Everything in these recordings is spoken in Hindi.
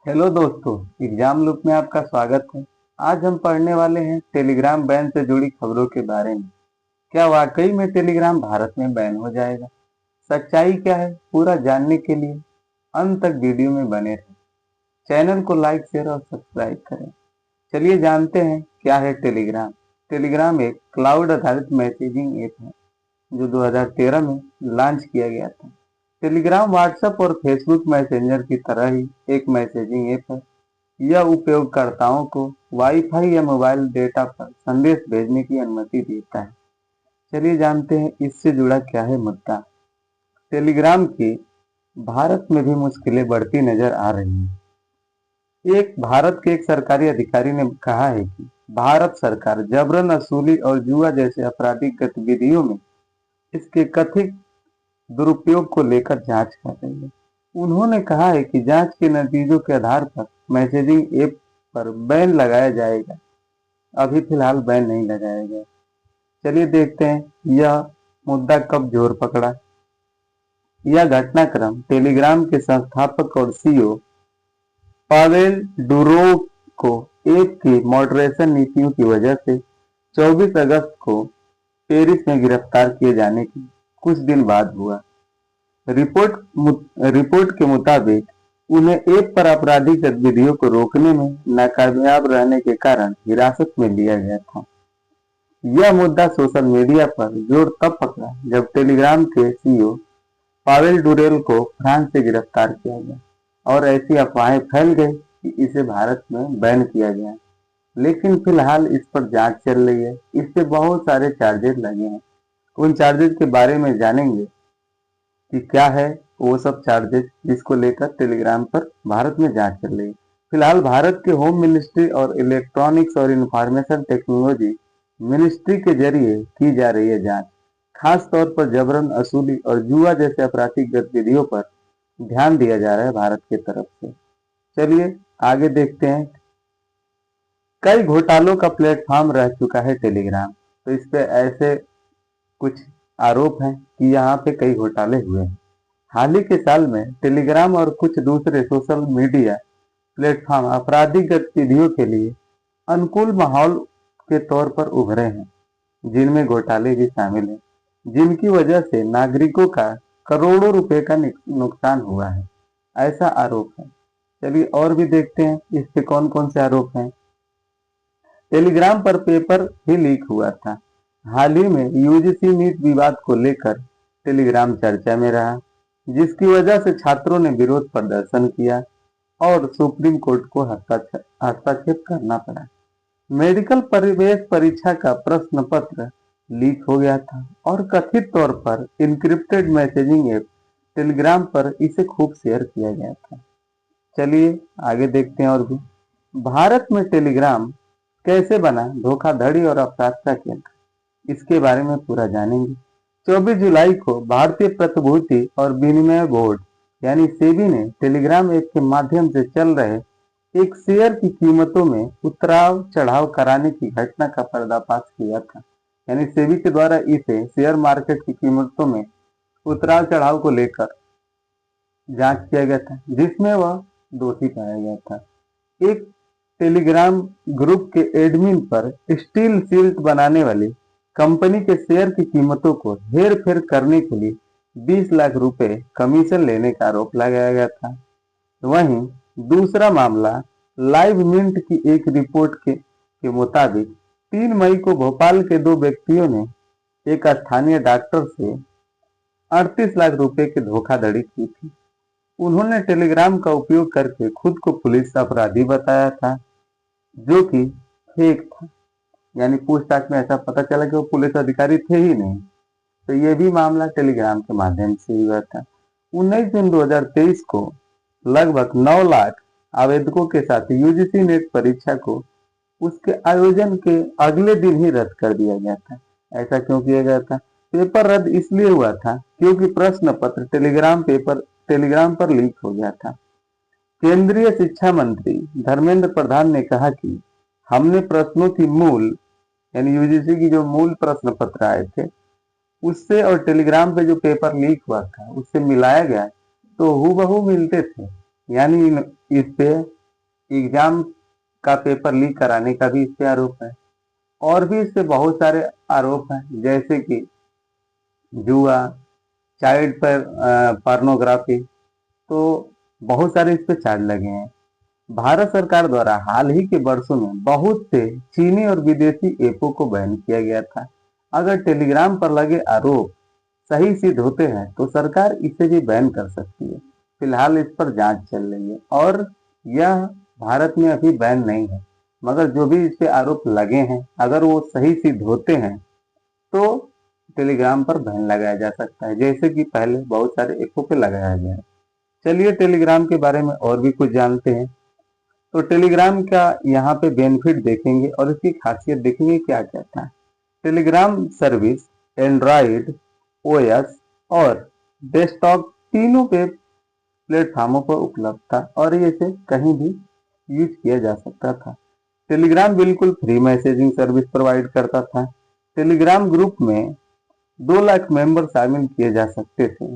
हेलो दोस्तों, एग्जाम लूप में आपका स्वागत है। आज हम पढ़ने वाले हैं टेलीग्राम बैन से जुड़ी खबरों के बारे में। क्या वाकई में टेलीग्राम भारत में बैन हो जाएगा? सच्चाई क्या है, पूरा जानने के लिए अंत तक वीडियो में बने रहें। चैनल को लाइक, शेयर और सब्सक्राइब करें। चलिए जानते हैं क्या है टेलीग्राम। टेलीग्राम एक क्लाउड आधारित मैसेजिंग ऐप है जो 2013 में लॉन्च किया गया था। टेलीग्राम व्हाट्सएप और फेसबुक मैसेंजर की तरह ही एक मैसेजिंग ऐप है। यह उपयोगकर्ताओं को वाईफाई या मोबाइल डेटा पर संदेश भेजने की अनुमति देता है। चलिए जानते हैं इससे जुड़ा क्या है मुद्दा। टेलीग्राम की भारत में भी मुश्किलें बढ़ती नजर आ रही हैं। एक भारत के एक सरकारी अधिकारी ने कहा है कि भारत सरकार जबरन वसूली और जुआ जैसे आपराधिक गतिविधियों में इसके कथित दुरुपयोग को लेकर जांच कर रही है। उन्होंने कहा है कि जांच के नतीजों के आधार पर मैसेजिंग ऐप पर बैन लगाया जाएगा। अभी फिलहाल बैन नहीं लगाया गया। चलिए देखते हैं यह मुद्दा कब जोर पकड़ा। यह घटनाक्रम टेलीग्राम के संस्थापक और सीईओ पावेल डुरोव को ऐप की मॉडरेशन नीतियों की वजह से 24 अगस्त को पेरिस में गिरफ्तार किए जाने के कुछ दिन बाद हुआ। रिपोर्ट के मुताबिक उन्हें ऐप पर आपराधिक गतिविधियों को रोकने में नाकामयाब रहने के कारण हिरासत में लिया गया था। यह मुद्दा सोशल मीडिया पर जोर तब पकड़ा जब टेलीग्राम के सीईओ पावेल डुरेल को फ्रांस से गिरफ्तार किया गया और ऐसी अफवाहें फैल गई कि इसे भारत में बैन किया गया। लेकिन फिलहाल इस पर जांच चल रही है। इस पे बहुत सारे चार्जेस लगे हैं। उन चार्जेस के बारे में जानेंगे कि क्या है वो सब चार्जेस जिसको लेकर टेलीग्राम पर भारत में जांच चल रही है। फिलहाल भारत के होम मिनिस्ट्री और इलेक्ट्रॉनिक्स और इंफॉर्मेशन टेक्नोलॉजी मिनिस्ट्री के जरिए की जा रही है जांच। खास तौर पर जबरन वसूली और जुआ जैसे आपराधिक गतिविधियों पर ध्यान दिया जा रहा है भारत की तरफ से। चलिए आगे देखते हैं। कई घोटालों का प्लेटफॉर्म रह चुका है टेलीग्राम। तो इस पे ऐसे कुछ आरोप हैं कि यहाँ पे कई घोटाले हुए हैं। हाल ही के साल में टेलीग्राम और कुछ दूसरे सोशल मीडिया प्लेटफॉर्म आपराधिक गतिविधियों के लिए अनुकूल माहौल के तौर पर उभरे हैं, जिनमें घोटाले भी शामिल हैं, जिनकी वजह से नागरिकों का करोड़ों रुपए का नुकसान हुआ है, ऐसा आरोप है। चलिए और भी देखते हैं इस पे कौन कौन से आरोप हैं। टेलीग्राम पर पेपर भी लीक हुआ था। हाल ही में यूजीसी नीट विवाद को लेकर टेलीग्राम चर्चा में रहा, जिसकी वजह से छात्रों ने विरोध प्रदर्शन किया और सुप्रीम कोर्ट को हस्तक्षेप करना पड़ा। मेडिकल प्रवेश परीक्षा का प्रश्न पत्र लीक हो गया था और कथित तौर पर इनक्रिप्टेड मैसेजिंग ऐप टेलीग्राम पर इसे खूब शेयर किया गया था। चलिए आगे देखते हैं और भी। भारत में टेलीग्राम कैसे बना धोखाधड़ी और अपराध का केंद्र, इसके बारे में पूरा जानेंगे। 24 जुलाई को भारतीय प्रतिभूति और विनिमय बोर्ड यानी सेबी ने टेलीग्राम ऐप के माध्यम से चल रहे एक शेयर की कीमतों में उतार चढ़ाव कराने की घटना का पर्दाफाश किया था। यानी सेबी के द्वारा इसे शेयर मार्केट की कीमतों में उतार चढ़ाव को लेकर जांच किया गया था, जिसमें वह दोषी पाया गया था। एक टेलीग्राम ग्रुप के एडमिन पर स्टील शील्ड बनाने वाली कंपनी के शेयर की कीमतों को हेर फेर करने के लिए 20 लाख रुपए कमीशन लेने का आरोप लगाया गया था। वहीं दूसरा मामला लाइव मिंट की एक रिपोर्ट के मुताबिक 3 मई को भोपाल के 2 व्यक्तियों ने एक स्थानीय डॉक्टर से 38 लाख रुपए की धोखाधड़ी की थी। उन्होंने टेलीग्राम का उपयोग करके खुद को पुलिस अपराधी बताया था, जो कि फेक था। यानी पूछताछ में ऐसा पता चला कि वो पुलिस अधिकारी थे ही नहीं। तो ये भी मामला टेलीग्राम के माध्यम से हुआ था। 19 जून 2023 को लगभग 9 लाख आवेदकों के साथ यूजीसी नेट परीक्षा को उसके आयोजन के अगले दिन ही रद्द कर दिया गया था। ऐसा क्यों किया गया था? पेपर रद्द इसलिए हुआ था क्योंकि प्रश्न पत्र टेलीग्राम पर लीक हो गया था। केंद्रीय शिक्षा मंत्री धर्मेंद्र प्रधान ने कहा कि हमने प्रश्नों की मूल यानी यूजीसी की जो मूल प्रश्न पत्र आए थे उससे और टेलीग्राम पे जो पेपर लीक हुआ था उससे मिलाया गया तो हूबहू मिलते थे। यानी इस पे एग्जाम का पेपर लीक कराने का भी इस पे आरोप है। और भी इस पे बहुत सारे आरोप हैं, जैसे कि जुआ, चाइल्ड पर पोर्नोग्राफी, तो बहुत सारे इस पे चार्ज लगे हैं। भारत सरकार द्वारा हाल ही के वर्षों में बहुत से चीनी और विदेशी ऐपों को बैन किया गया था। अगर टेलीग्राम पर लगे आरोप सही सिद्ध होते हैं तो सरकार इसे भी बैन कर सकती है। फिलहाल इस पर जांच चल रही है और यह भारत में अभी बैन नहीं है, मगर जो भी इस पे आरोप लगे हैं अगर वो सही सिद्ध होते हैं तो टेलीग्राम पर बैन लगाया जा सकता है, जैसे कि पहले बहुत सारे ऐपों पे लगाया गया है। चलिए टेलीग्राम के बारे में और भी कुछ जानते हैं। तो टेलीग्राम का यहाँ पे बेनिफिट देखेंगे और इसकी खासियत देखेंगे क्या क्या था। टेलीग्राम सर्विस एंड्रॉयड, ओएस और डेस्कटॉप तीनों पे प्लेटफॉर्मों पर उपलब्ध था और इसे कहीं भी यूज किया जा सकता था। टेलीग्राम बिल्कुल फ्री मैसेजिंग सर्विस प्रोवाइड करता था। टेलीग्राम ग्रुप में 2 लाख मेंबर शामिल किए जा सकते थे।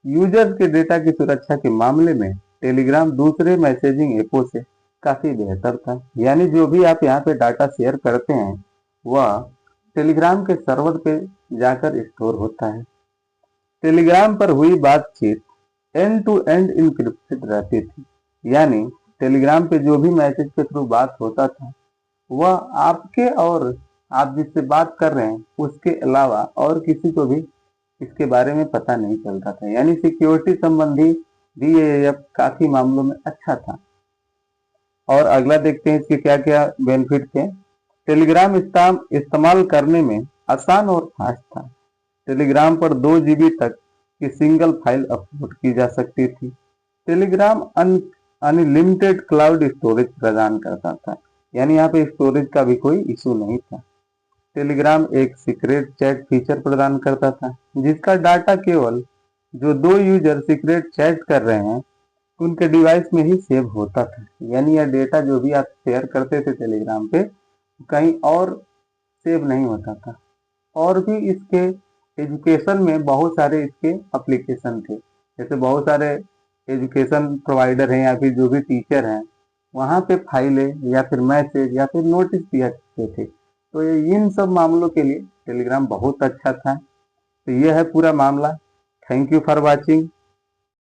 यूजर्स के डेटा की सुरक्षा के मामले में टेलीग्राम दूसरे मैसेजिंग ऐपों से काफी बेहतर था। यानी जो भी आप यहाँ पे डाटा शेयर करते हैं वह टेलीग्राम के सर्वर पे जाकर स्टोर होता है। टेलीग्राम पर हुई बातचीत एंड टू एंड इंक्रिप्टेड रहती थी, यानी टेलीग्राम पे जो भी मैसेज के थ्रू बात होता था वह आपके और आप जिससे बात कर रहे हैं उसके अलावा और किसी को भी इसके बारे में पता नहीं चलता था। यानी सिक्योरिटी संबंधी भी ये काफी मामलों में अच्छा था। और अगला देखते हैं इसके क्या क्या बेनिफिट थे। टेलीग्राम इस्तेमाल करने में आसान और फास्ट था। टेलीग्राम पर 2 जीबी तक की सिंगल फाइल अपलोड की जा सकती थी। टेलीग्राम अनलिमिटेड क्लाउड स्टोरेज प्रदान करता था, यानी यहाँ पे स्टोरेज का भी कोई इशू नहीं था। टेलीग्राम एक सीक्रेट चैट फीचर प्रदान करता था, जिसका डाटा केवल जो 2 यूजर सीक्रेट चैट कर रहे हैं उनके डिवाइस में ही सेव होता था। यानी यह डेटा जो भी आप शेयर करते थे टेलीग्राम पे कहीं और सेव नहीं होता था। और भी इसके एजुकेशन में बहुत सारे इसके एप्लीकेशन थे, जैसे बहुत सारे एजुकेशन प्रोवाइडर हैं या फिर जो भी टीचर हैं वहाँ पे फाइलें या फिर मैसेज या फिर नोटिस दिया करते थे। तो इन सब मामलों के लिए टेलीग्राम बहुत अच्छा था। तो यह है पूरा मामला। Thank you for watching.